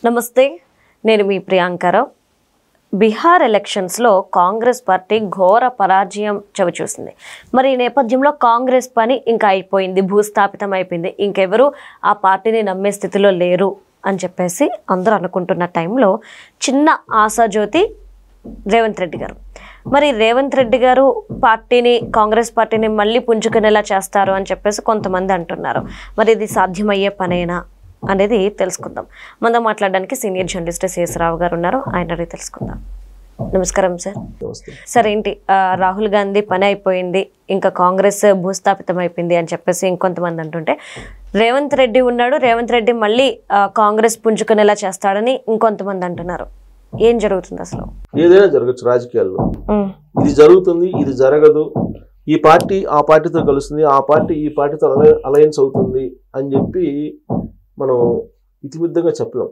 నమస్తే, నేను మీ ప్రియాంకరావు. బీహార్ ఎలక్షన్స్లో కాంగ్రెస్ పార్టీ ఘోర పరాజయం చవిచూసింది. మరి ఈ నేపథ్యంలో కాంగ్రెస్ పని ఇంకా అయిపోయింది, భూస్థాపితం అయిపోయింది, ఇంకెవరు ఆ పార్టీని నమ్మే స్థితిలో లేరు అని చెప్పేసి అందరూ అనుకుంటున్న టైంలో చిన్న ఆశాజ్యోతి రేవంత్ రెడ్డి గారు. మరి రేవంత్ రెడ్డి గారు కాంగ్రెస్ పార్టీని మళ్ళీ పుంజుకునేలా చేస్తారు అని చెప్పేసి కొంతమంది అంటున్నారు. మరి ఇది సాధ్యమయ్యే పనేనా అనేది తెలుసుకుందాం. మనతో మాట్లాడడానికి సీనియర్ జర్నలిస్ట్ శేషరావు గారు ఉన్నారు, ఆయన అడిగి తెలుసుకుందాం. నమస్కారం సార్. సార్, ఏంటి రాహుల్ గాంధీ పని అయిపోయింది, ఇంకా కాంగ్రెస్ భూస్థాపితం అయిపోయింది అని చెప్పేసి ఇంకొంతమంది అంటుంటే, రేవంత్ రెడ్డి ఉన్నాడు, రేవంత్ రెడ్డి మళ్ళీ కాంగ్రెస్ పుంజుకునేలా చేస్తాడని ఇంకొంతమంది అంటున్నారు. ఏం జరుగుతుంది అసలు? ఏదైనా జరగచ్చు రాజకీయాల్లో. ఇది జరుగుతుంది, ఇది జరగదు, ఈ పార్టీ ఆ పార్టీతో కలుస్తుంది, ఆ పార్టీ ఈ పార్టీతో అలయన్స్ అవుతుంది అని చెప్పి మనం ఇతిమిద్దంగా చెప్పలేం.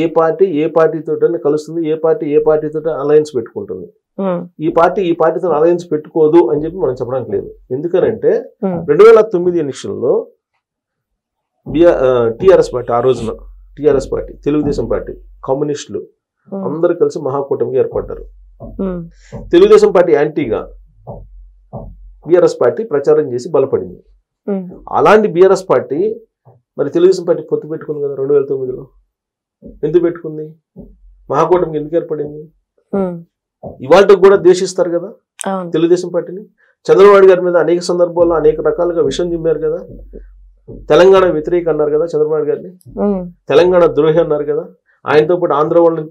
ఏ పార్టీతో కలుస్తుంది, ఏ పార్టీతో అలయన్స్ పెట్టుకుంటుంది. ఈ పార్టీతో అలయన్స్ పెట్టుకోదు అని చెప్పి మనం చెప్పడానికి లేదు. ఎందుకనంటే 2009 ఎలక్షన్లో టిఆర్ఎస్ పార్టీ, ఆ రోజున టిఆర్ఎస్ పార్టీ, తెలుగుదేశం పార్టీ, కమ్యూనిస్టులు అందరూ కలిసి మహాకూటమిగా ఏర్పడ్డారు. తెలుగుదేశం పార్టీ యాంటీగా బీఆర్ఎస్ పార్టీ ప్రచారం చేసి బలపడింది. అలాంటి బీఆర్ఎస్ పార్టీ మరి తెలుగుదేశం పార్టీ పొత్తు పెట్టుకుంది కదా 2009లో. ఎందుకు పెట్టుకుంది? మహాకూటమికి ఎందుకు ఏర్పడింది? ఇవాళకి కూడా ద్వేషిస్తారు కదా తెలుగుదేశం పార్టీని. చంద్రబాబు గారి మీద అనేక సందర్భాల్లో అనేక రకాలుగా విషయం చెప్పారు కదా. తెలంగాణ వ్యతిరేక అన్నారు కదా చంద్రబాబు గారిని, తెలంగాణ ద్రోహి అన్నారు కదా. ఆయనతో పాటు ఆంధ్ర వాళ్ళని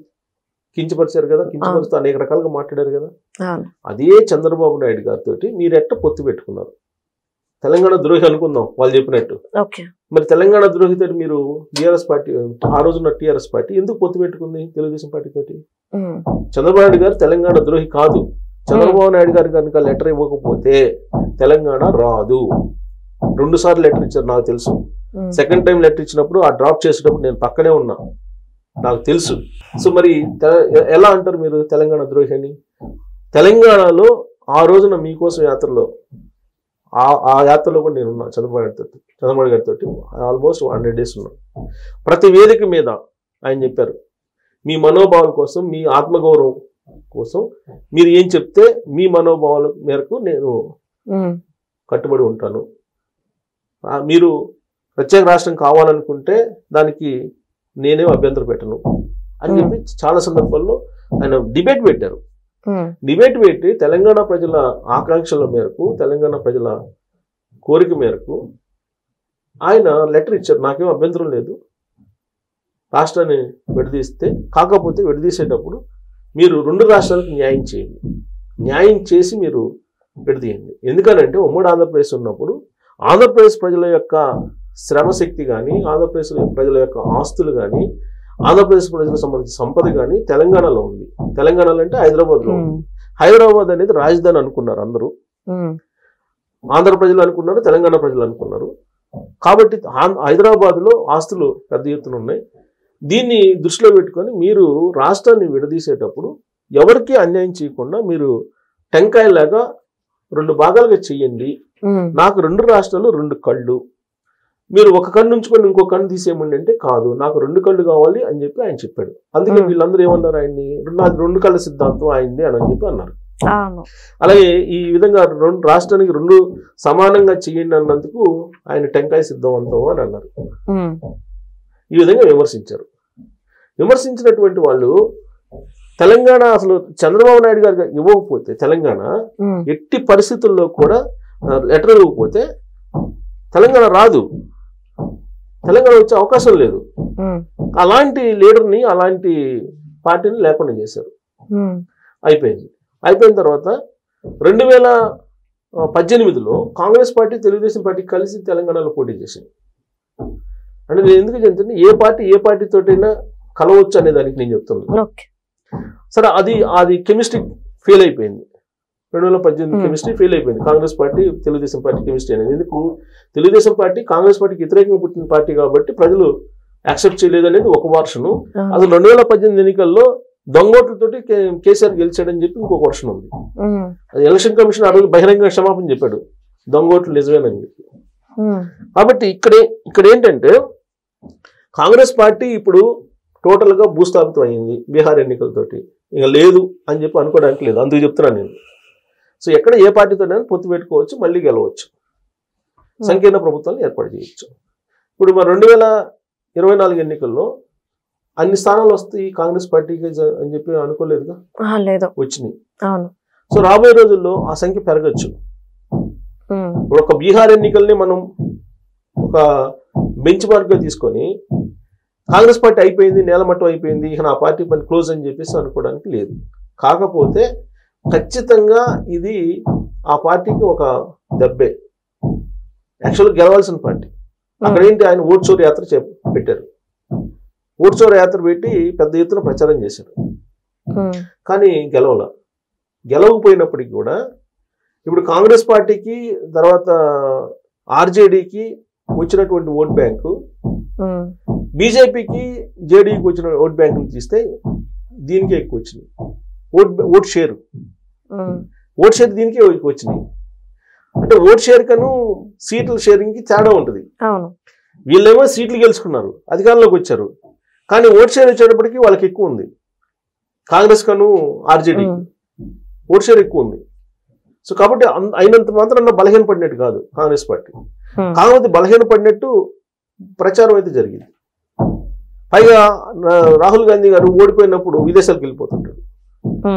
కించపరిచారు కదా, కించపరుస్తూ అనేక రకాలుగా మాట్లాడారు కదా. అదే చంద్రబాబు నాయుడు గారితో మీరు ఎట్ట పొత్తు పెట్టుకున్నారు? తెలంగాణ ద్రోహి అనుకుందాం వాళ్ళు చెప్పినట్టు. మరి తెలంగాణ ద్రోహితో మీరు బీఆర్ఎస్ పార్టీ, ఆ రోజున్న టీఆర్ఎస్ పార్టీ ఎందుకు పొత్తు పెట్టుకుంది తెలుగుదేశం పార్టీ తోటి? చంద్రబాబు నాయుడు గారు తెలంగాణ ద్రోహి కాదు. చంద్రబాబు నాయుడు గారు కనుక లెటర్ ఇవ్వకపోతే తెలంగాణ రాదు. 2 సార్లు లెటర్ ఇచ్చారు నాకు తెలుసు. సెకండ్ టైం లెటర్ ఇచ్చినప్పుడు ఆ డ్రాప్ చేసేటప్పుడు నేను పక్కనే ఉన్నా, నాకు తెలుసు. సో మరి ఎలా అంటారు మీరు తెలంగాణ ద్రోహి అని? తెలంగాణలో ఆ రోజున మీకోసం యాత్రలో, ఆ యాత్రలో కూడా నేను ఉన్నా చంద్రబాబు గారితో ఆల్మోస్ట్ 100 days ఉన్నాను. ప్రతి వేదిక మీద ఆయన చెప్పారు, మీ మనోభావాల కోసం, మీ ఆత్మగౌరవం కోసం మీరు ఏం చెప్తే మీ మనోభావాల మేరకు నేను కట్టుబడి ఉంటాను. మీరు ప్రత్యేక రాష్ట్రం కావాలనుకుంటే దానికి నేనేం అభ్యంతరం పెట్టను అని చెప్పి చాలా సందర్భాల్లో ఆయన డిబేట్ పెట్టారు. డిబేట్ పెట్టి తెలంగాణ ప్రజల ఆకాంక్షల మేరకు, తెలంగాణ ప్రజల కోరిక మేరకు ఆయన లెటర్ ఇచ్చారు. నాకేం అభ్యంతరం లేదు, రాష్ట్రాన్ని విడదీస్తే, కాకపోతే విడదీసేటప్పుడు మీరు 2 రాష్ట్రాలకు న్యాయం చేయండి, న్యాయం చేసి మీరు విడదీయండి. ఎందుకనంటే ఉమ్మడి ఆంధ్రప్రదేశ్ ఉన్నప్పుడు ఆంధ్రప్రదేశ్ ప్రజల యొక్క శ్రమశక్తి కానీ, ఆంధ్రప్రదేశ్ ప్రజల యొక్క ఆస్తులు కానీ, ఆంధ్రప్రదేశ్ ప్రజలకు సంబంధించిన సంపద కానీ తెలంగాణలో ఉంది. తెలంగాణలో అంటే హైదరాబాద్లో ఉంది. హైదరాబాద్ అనేది రాజధాని అనుకున్నారు అందరూ. ఆంధ్ర ప్రజలు అనుకున్నారు, తెలంగాణ ప్రజలు అనుకున్నారు. కాబట్టి హైదరాబాద్లో ఆస్తులు పెద్ద ఎత్తున ఉన్నాయి. దీన్ని దృష్టిలో పెట్టుకొని మీరు రాష్ట్రాన్ని విడదీసేటప్పుడు ఎవరికి అన్యాయం చేయకుండా మీరు టెంకాయలాగా 2 భాగాలుగా చెయ్యండి. నాకు 2 రాష్ట్రాలు 2 కళ్ళు, మీరు ఒక కన్ను ఉంచుకొని ఇంకో కన్ను తీసేయమండి అంటే కాదు, నాకు 2 కళ్ళు కావాలి అని చెప్పి ఆయన చెప్పాడు. అందుకే వీళ్ళందరూ ఏమన్నారు, ఆయన్ని నాది 2 కళ్ళ సిద్ధాంతం అయింది అని చెప్పి అన్నారు. అలాగే ఈ విధంగా రాష్ట్రానికి 2 సమానంగా చెయ్యండి అన్నందుకు ఆయన టెంకాయ సిద్ధవంతం అని అన్నారు. ఈ విధంగా విమర్శించారు. విమర్శించినటువంటి వాళ్ళు తెలంగాణ అసలు చంద్రబాబు నాయుడు గారు ఇవ్వకపోతే, తెలంగాణ ఎట్టి పరిస్థితుల్లో కూడా లెటర్ ఇవ్వకపోతే తెలంగాణ రాదు, తెలంగాణ వచ్చే అవకాశం లేదు. అలాంటి లీడర్ని, అలాంటి పార్టీని లేకుండా చేశారు. అయిపోయిన తర్వాత 2018లో కాంగ్రెస్ పార్టీ, తెలుగుదేశం పార్టీ కలిసి తెలంగాణలో పోటీ చేసింది. అంటే నేను ఎందుకు చెప్తాను, ఏ పార్టీతోటైనా కలవచ్చు అనే దానికి నేను చెప్తున్నాను. సరే, అది కెమిస్ట్రీ ఫెయిల్ అయిపోయింది. 2018 కెమిస్ట్రీ ఫెయిల్ అయిపోయింది. Congress party, Telugu Desam party chemistry అనేది. ఎందుకు? తెలుగుదేశం పార్టీ కాంగ్రెస్ పార్టీకి వ్యతిరేకంగా పుట్టిన పార్టీ కాబట్టి ప్రజలు యాక్సెప్ట్ చేయలేదు అనేది ఒక వర్షన్. అసలు 2018 ఎన్నికల్లో దొంగోట్లతోటి కేసీఆర్ గెలిచాడని చెప్పి ఇంకొక వర్షన్ ఉంది. అది ఎలక్షన్ కమిషన్ ఆ రోజు బహిరంగ క్షమాపణ చెప్పాడు, దొంగోట్లు నిజమేనని చెప్పి. కాబట్టి ఇక్కడ ఏంటంటే కాంగ్రెస్ పార్టీ ఇప్పుడు టోటల్గా భూస్థాపితం అయింది బీహార్ ఎన్నికలతోటి, ఇంకా లేదు అని చెప్పి అనుకోవడానికి లేదు. అందుకు చెప్తున్నాను నేను. సో ఎక్కడ ఏ పార్టీతోనైనా పొత్తు పెట్టుకోవచ్చు, మళ్ళీ గెలవచ్చు, సంకీర్ణ ప్రభుత్వాన్ని ఏర్పాటు చేయొచ్చు. ఇప్పుడు మరి 2024 ఎన్నికల్లో అన్ని స్థానాలు వస్తాయి కాంగ్రెస్ పార్టీకి అని చెప్పి అనుకోలేదుగా, వచ్చినాయి. సో రాబోయే రోజుల్లో ఆ సంఖ్య పెరగచ్చు. ఇప్పుడు ఒక బీహార్ ఎన్నికల్ని మనం ఒక బెంచ్ మార్క్గా తీసుకొని కాంగ్రెస్ పార్టీ అయిపోయింది, నేలమట్టం అయిపోయింది, ఇక నా పార్టీ పని క్లోజ్ అని చెప్పేసి అనుకోవడానికి లేదు. కాకపోతే ఖచ్చితంగా ఇది ఆ పార్టీకి ఒక దెబ్బే. యాక్చువల్గా గెలవాల్సిన పార్టీ. అక్కడ ఏంటి, ఆయన ఓట్ చోర్ యాత్ర పెట్టారు. ఓట్ చోర్ యాత్ర పెట్టి పెద్ద ఎత్తున ప్రచారం చేశారు. కానీ గెలవకపోయినప్పటికీ కూడా ఇప్పుడు కాంగ్రెస్ పార్టీకి తర్వాత ఆర్జేడీకి వచ్చినటువంటి ఓట్ బ్యాంకు, బీజేపీకి జేడీకి వచ్చిన ఓట్ బ్యాంకుని తీస్తే దీనికే ఎక్కువ వచ్చినాయి. ఓట్ షేర్ దీనికే వచ్చినాయి. అంటే ఓట్ షేర్ కను సీట్ల షేరింగ్ కి తేడా ఉంటుంది. వీళ్ళేమో సీట్లు గెలుచుకున్నారు, అధికారంలోకి వచ్చారు, కానీ ఓట్ షేర్ వచ్చేటప్పటికి వాళ్ళకి ఎక్కువ ఉంది. కాంగ్రెస్ కను ఆర్జేడీ ఓట్ షేర్ ఎక్కువ ఉంది. సో కాబట్టి అయినంత మాత్రం బలహీన పడినట్టు కాదు కాంగ్రెస్ పార్టీ. కాకపోతే బలహీన పడినట్టు ప్రచారం అయితే జరిగింది. పైగా రాహుల్ గాంధీ గారు ఓడిపోయినప్పుడు విదేశాలకు వెళ్ళిపోతుంటారు.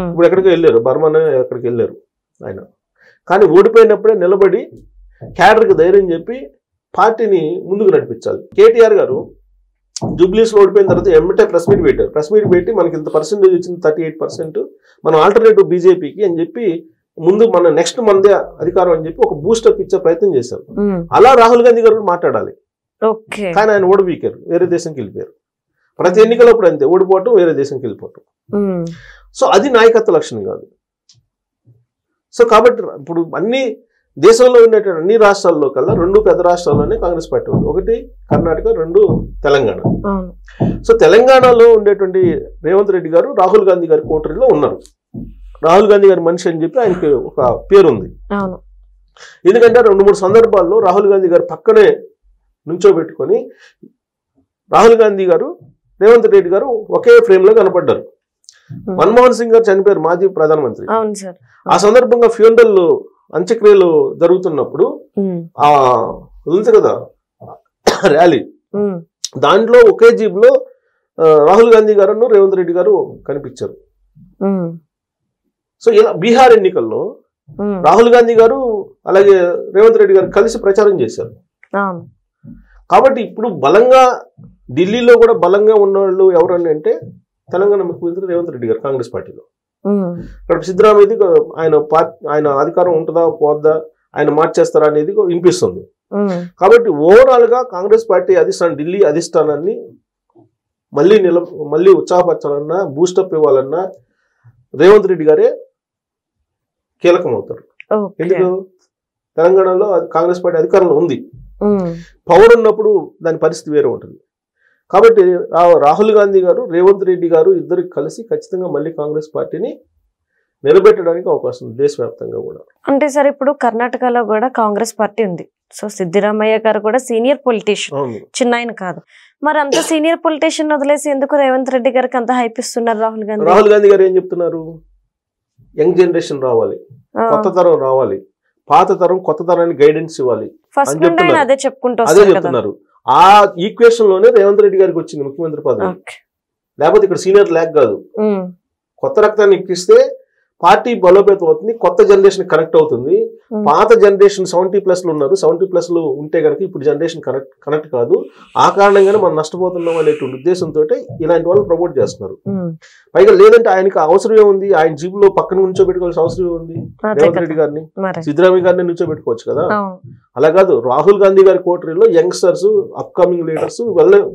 ఇప్పుడు ఎక్కడికి వెళ్ళారు, బర్మానే ఎక్కడికి వెళ్ళారు ఆయన. కానీ ఓడిపోయినప్పుడే నిలబడి క్యాడర్కి ధైర్యం చెప్పి పార్టీని ముందుకు నడిపించాలి. కేటీఆర్ గారు జూబ్లీస్లో ఓడిపోయిన తర్వాత ఎమ్మటే ప్రెస్ మీట్ పెట్టారు. ప్రెస్ మీట్ పెట్టి మనకి ఇంత పర్సెంటేజ్ వచ్చింది, 38%, మనం ఆల్టర్నేటివ్ బీజేపీకి అని చెప్పి ముందు మన నెక్స్ట్ మందే అధికారం అని చెప్పి ఒక బూస్టప్ ఇచ్చే ప్రయత్నం చేశారు. అలా రాహుల్ గాంధీ గారు మాట్లాడాలి. కానీ ఆయన ఓడిపోయారు, వేరే దేశంకి వెళ్ళిపోయారు. ప్రతి ఎన్నికలప్పుడు అంతే, ఓడిపోవటం, వేరే దేశంకి వెళ్ళిపోవటం. సో అది నాయకత్వ లక్షణం కాదు. సో కాబట్టి ఇప్పుడు అన్ని దేశంలో ఉండేటువంటి అన్ని రాష్ట్రాల్లో కల్లా 2 పెద్ద రాష్ట్రాల్లోనే కాంగ్రెస్ పార్టీ ఉంది. ఒకటి కర్ణాటక, 2 తెలంగాణ. సో తెలంగాణలో ఉండేటువంటి రేవంత్ రెడ్డి గారు రాహుల్ గాంధీ గారి కోటరీలో ఉన్నారు. రాహుల్ గాంధీ గారి మనిషి అని చెప్పి ఆయనకి ఒక పేరు ఉంది. ఎందుకంటే 2-3 సందర్భాల్లో రాహుల్ గాంధీ గారు పక్కనే నుంచోబెట్టుకొని రాహుల్ గాంధీ గారు, రేవంత్ రెడ్డి గారు ఒకే ఫ్రేమ్ లో కనపడ్డారు. మన్మోహన్ సింగ్ గారు చనిపోయారు, మాజీ ప్రధానమంత్రి. ఆ సందర్భంగా ఫ్యూనరల్ అంత్యక్రియలు జరుగుతున్నప్పుడు ఆ ఉంది కదా ర్యాలీ, దాంట్లో ఒకే జీప్ లో రాహుల్ గాంధీ గారు, రేవంత్ రెడ్డి గారు కనిపించారు. సో ఇలా బీహార్ ఎన్నికల్లో రాహుల్ గాంధీ గారు అలాగే రేవంత్ రెడ్డి గారు కలిసి ప్రచారం చేశారు. కాబట్టి ఇప్పుడు బలంగా ఢిల్లీలో కూడా బలంగా ఉన్నవాళ్ళు ఎవరని అంటే తెలంగాణ ముఖ్యమంత్రి రేవంత్ రెడ్డి గారు కాంగ్రెస్ పార్టీలో. ఇక్కడ సిద్ధరామయ్యది ఆయన అధికారం ఉంటుందా పోద్దా, ఆయన మార్చేస్తారా అనేది వినిపిస్తుంది. కాబట్టి ఓవరాల్ గా కాంగ్రెస్ పార్టీ అధిష్టానం, ఢిల్లీ అధిష్టానాన్ని మళ్ళీ ఉత్సాహపరచాలన్నా, బూస్టప్ ఇవ్వాలన్నా రేవంత్ రెడ్డి గారే కీలకం అవుతారు. ఎందుకు, తెలంగాణలో కాంగ్రెస్ పార్టీ అధికారంలో ఉంది. పవర్ ఉన్నప్పుడు దాని పరిస్థితి వేరే ఉంటుంది. కాబట్టి రాహుల్ గాంధీ గారు, రేవంత్ రెడ్డి గారు ఇద్దరు కలిసి ఖచ్చితంగా మళ్ళీ కాంగ్రెస్ పార్టీని నిలబెట్టడానికి అవకాశం ఉంది దేశవ్యాప్తంగా కూడా. అంటే సార్ ఇప్పుడు కర్ణాటకలో కూడా కాంగ్రెస్ పార్టీ ఉంది. సో సిద్దిరామయ్య గారు కూడా సీనియర్ పొలిటీషియన్, చిన్న ఆయన కాదు. మరి అంత సీనియర్ పొలిటీషియన్ వదిలేసి ఎందుకు రేవంత్ రెడ్డి గారికి అంత హైప్ ఇస్తున్నారు రాహుల్ గాంధీ? రాహుల్ గాంధీ గారు ఏం చెప్తున్నారు, యంగ్ జనరేషన్ రావాలి, కొత్త తరం రావాలి, పాత తరం కొత్త తరానికి గైడెన్స్ ఇవ్వాలి అదే చెప్తున్నారు. ఆ ఈక్వేషన్ లోనే రేవంత్ రెడ్డి గారికి వచ్చింది ముఖ్యమంత్రి పదవి. లేకపోతే ఇక్కడ సీనియర్ ల్యాక్ కాదు, కొత్త రక్తాన్ని ఎక్కిస్తే పార్టీ బలోపేతం అవుతుంది, కొత్త జనరేషన్ కనెక్ట్ అవుతుంది. పాత జనరేషన్ 70+ ఉన్నారు, 70+ ఉంటే కనుక ఇప్పుడు జనరేషన్ కనెక్ట్ కాదు. ఆ కారణంగానే మనం నష్టపోతున్నాం అనేటువంటి ఉద్దేశంతో ఇలాంటి వాళ్ళు ప్రమోట్ చేస్తున్నారు. పైగా లేదంటే ఆయనకి అవసరం ఏముంది, ఆయన జీబులో పక్కన నుంచోబెట్టుకోవాల్సిన అవసరం ఏముంది, రేవంత్ రెడ్డి గారిని, సిద్ధరామయ్య గారిని నుంచోబెట్టుకోవచ్చు కదా. అలా కాదు, రాహుల్ గాంధీ గారి కోటరీలో యంగ్స్టర్స్, అప్కమింగ్ లీడర్స్,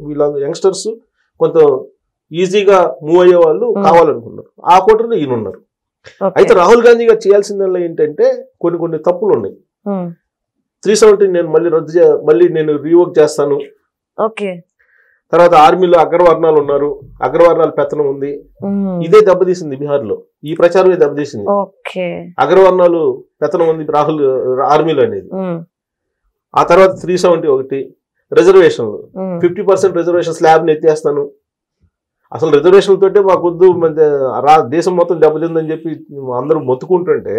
వీళ్ళ యంగ్స్టర్స్ కొంత ఈజీగా మూవ్ అయ్యే వాళ్ళు కావాలనుకున్నారు. ఆ కోటరీలో ఈయన ఉన్నారు. అయితే రాహుల్ గాంధీ గారు చేయాల్సిందల్లా ఏంటంటే కొన్ని తప్పులు ఉన్నాయి. 370 నేను మళ్ళీ నేను రీవర్క్ చేస్తాను. తర్వాత ఆర్మీలో అగ్రవర్ణాలు ఉన్నారు, అగ్రవర్ణాల పెత్తనం ఉంది, ఇదే దెబ్బతీసింది బీహార్ లో. ఈ ప్రచారమే దెబ్బతీసింది, అగ్రవర్ణాలు పెత్తనం ఉంది రాహుల్ ఆర్మీలో అనేది. ఆ తర్వాత 371 రిజర్వేషన్లు, 50% రిజర్వేషన్ స్లాబ్ ని ఎత్తేస్తాను. అసలు రిజర్వేషన్ తోటే మాకొద్దు దేశం మొత్తం దెబ్బతిందని చెప్పి అందరూ మొత్తుకుంటుంటే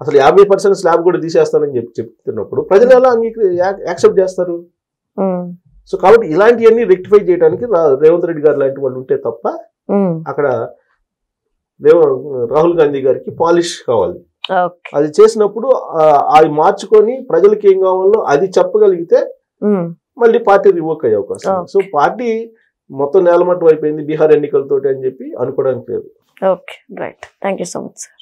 అసలు 50% స్లాబ్ కూడా తీసేస్తానని చెప్తున్నప్పుడు ప్రజలు ఎలా యాక్సెప్ట్ చేస్తారు? సో కాబట్టి ఇలాంటివన్నీ రెక్టిఫై చేయడానికి రేవంత్ రెడ్డి గారు లాంటి వాళ్ళు ఉంటే తప్ప అక్కడ రాహుల్ గాంధీ గారికి పాలిష్ కావాలి. అది చేసినప్పుడు అది మార్చుకొని ప్రజలకి ఏం కావాలో అది చెప్పగలిగితే మళ్ళీ పార్టీ రివోక్ అయ్యే అవకాశం. సో పార్టీ మొత్తం నేలమట్టం అయిపోయింది బీహార్ ఎన్నికలతోటి అని చెప్పి అనుకోవడానికి లేదు. Okay, right. Thank you so much sir.